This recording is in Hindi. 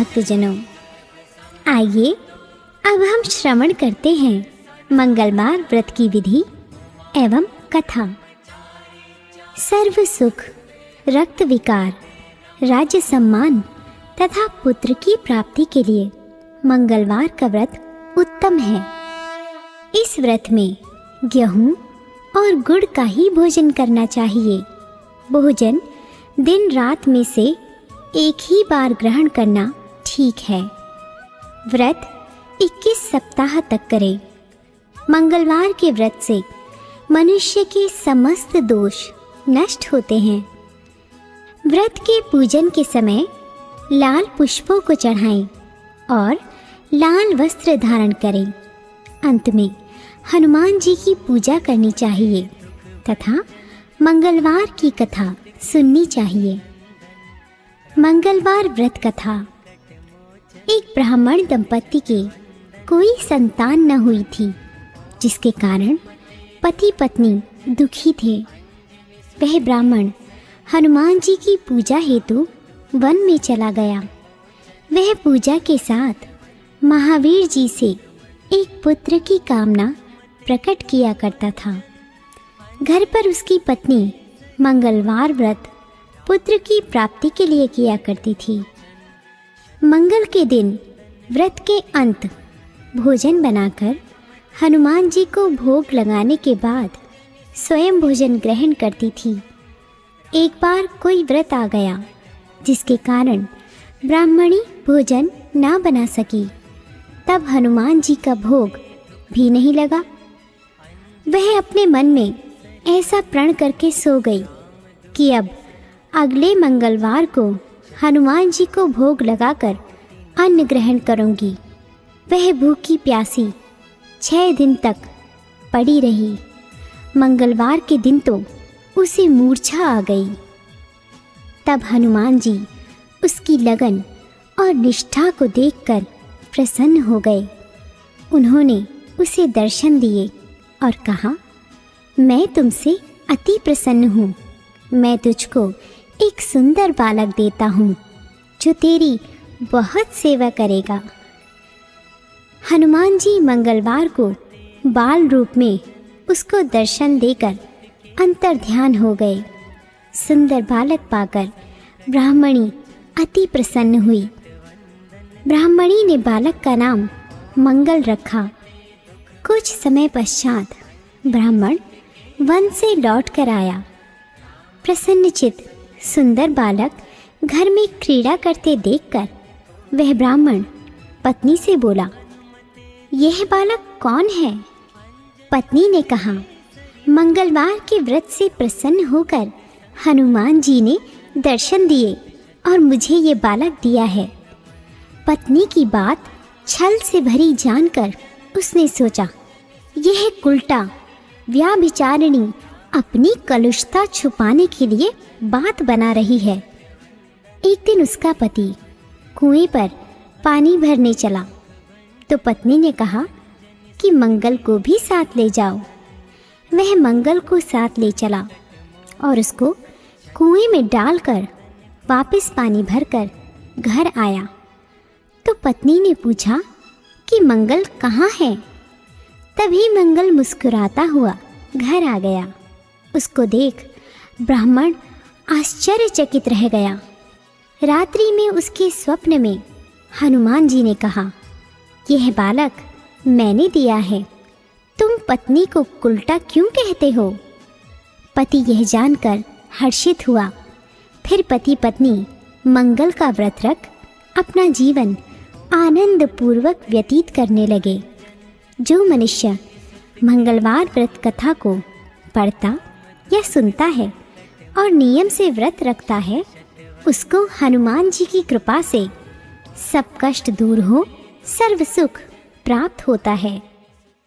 भक्तजनों, आइए अब हम श्रवण करते हैं मंगलवार व्रत की विधि एवं कथा। सर्व सुख, रक्त विकार, राज्य सम्मान तथा पुत्र की प्राप्ति के लिए मंगलवार का व्रत उत्तम है। इस व्रत में गेहूं और गुड़ का ही भोजन करना चाहिए। भोजन दिन रात में से एक ही बार ग्रहण करना ठीक है। व्रत 21 सप्ताह तक करें। मंगलवार के व्रत से मनुष्य के समस्त दोष नष्ट होते हैं। व्रत के पूजन के समय लाल पुष्पों को चढ़ाएं और लाल वस्त्र धारण करें। अंत में हनुमान जी की पूजा करनी चाहिए तथा मंगलवार की कथा सुननी चाहिए। मंगलवार व्रत कथा। एक ब्राह्मण दंपत्ति के कोई संतान न हुई थी, जिसके कारण पति पत्नी दुखी थे। वह ब्राह्मण हनुमान जी की पूजा हेतु वन में चला गया। वह पूजा के साथ महावीर जी से एक पुत्र की कामना प्रकट किया करता था। घर पर उसकी पत्नी मंगलवार व्रत पुत्र की प्राप्ति के लिए किया करती थी। मंगल के दिन व्रत के अंत भोजन बनाकर हनुमान जी को भोग लगाने के बाद स्वयं भोजन ग्रहण करती थी। एक बार कोई व्रत आ गया, जिसके कारण ब्राह्मणी भोजन ना बना सकी। तब हनुमान जी का भोग भी नहीं लगा। वह अपने मन में ऐसा प्रण करके सो गई कि अब अगले मंगलवार को हनुमान जी को भोग लगाकर अन्न ग्रहण करूंगी। वह भूखी प्यासी 6 दिन तक पड़ी रही। मंगलवार के दिन तो उसे मूर्छा आ गई। तब हनुमान जी उसकी लगन और निष्ठा को देखकर प्रसन्न हो गए। उन्होंने उसे दर्शन दिए और कहा, मैं तुमसे अति प्रसन्न हूँ। मैं तुझको एक सुंदर बालक देता हूँ, जो तेरी बहुत सेवा करेगा। हनुमान जी मंगलवार को बाल रूप में उसको दर्शन देकर अंतर ध्यान हो गए। सुंदर बालक पाकर ब्राह्मणी अति प्रसन्न हुई। ब्राह्मणी ने बालक का नाम मंगल रखा। कुछ समय पश्चात ब्राह्मण वन से लौट कर आया। प्रसन्नचित्त सुंदर बालक घर में क्रीड़ा करते देखकर वह ब्राह्मण पत्नी से बोला, यह बालक कौन है? पत्नी ने कहा, मंगलवार के व्रत से प्रसन्न होकर हनुमान जी ने दर्शन दिए और मुझे ये बालक दिया है। पत्नी की बात छल से भरी जानकर उसने सोचा, यह कुलटा व्याभिचारिणी अपनी कलुषता छुपाने के लिए बात बना रही है। एक दिन उसका पति कुएं पर पानी भरने चला तो पत्नी ने कहा कि मंगल को भी साथ ले जाओ। वह मंगल को साथ ले चला और उसको कुएं में डालकर वापस पानी भरकर घर आया। तो पत्नी ने पूछा कि मंगल कहाँ है? तभी मंगल मुस्कुराता हुआ घर आ गया। उसको देख ब्राह्मण आश्चर्यचकित रह गया। रात्रि में उसके स्वप्न में हनुमान जी ने कहा, यह बालक मैंने दिया है, तुम पत्नी को कुलटा क्यों कहते हो? पति यह जानकर हर्षित हुआ। फिर पति पत्नी मंगल का व्रत रख अपना जीवन आनंद पूर्वक व्यतीत करने लगे। जो मनुष्य मंगलवार व्रत कथा को पढ़ता या सुनता है और नियम से व्रत रखता है, उसको हनुमान जी की कृपा से सब कष्ट दूर हो, सर्व सुख प्राप्त होता है।